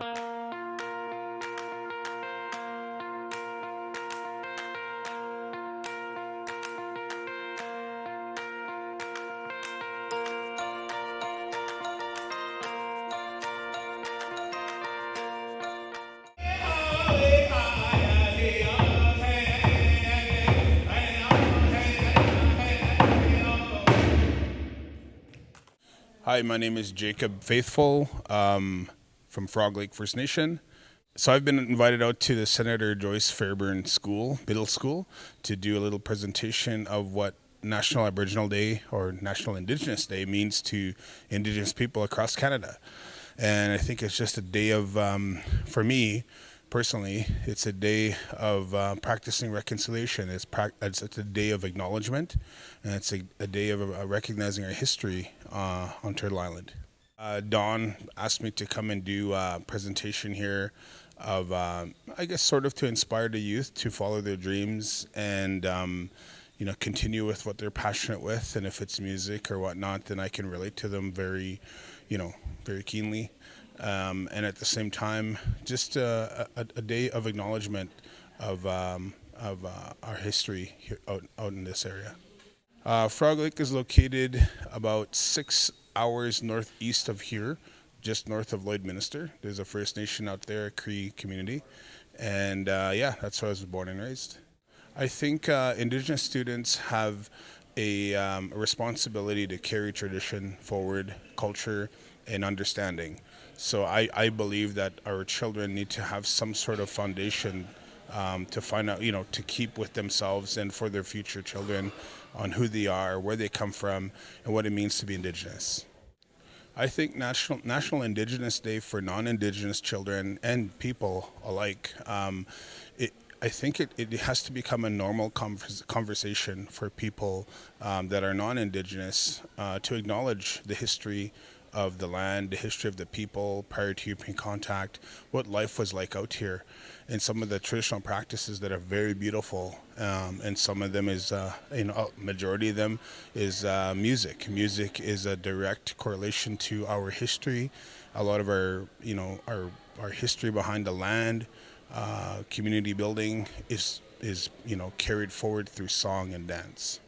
Hi, my name is Jacob Faithful from Frog Lake First Nation. So I've been invited out to the Senator Joyce Fairbairn School, middle school, to do a little presentation of what National Aboriginal Day or National Indigenous Day means to Indigenous people across Canada. And I think it's just a day of, for me personally, it's a day of practicing reconciliation. It's a day of acknowledgement, and it's a day of recognizing our history on Turtle Island. Don asked me to come and do a presentation here of, I guess, sort of to inspire the youth to follow their dreams and, continue with what they're passionate with. And if it's music or whatnot, then I can relate to them very keenly. And at the same time, just a day of acknowledgement of our history here out in this area. Frog Lake is located about 6 hours northeast of here, just north of Lloydminster. There's a First Nation out there, a Cree community. And that's where I was born and raised. I think Indigenous students have a responsibility to carry tradition forward, culture, and understanding. So I believe that our children need to have some sort of foundation to find out, to keep with themselves and for their future children on who they are, where they come from, and what it means to be Indigenous. I think National Indigenous Day for non-Indigenous children and people alike, I think it has to become a normal conversation for people that are non-Indigenous to acknowledge the history of the land, the history of the people prior to European contact, what life was like out here, and some of the traditional practices that are very beautiful. And some of them is, majority of them is music. Music is a direct correlation to our history. A lot of our history behind the land, community building is carried forward through song and dance.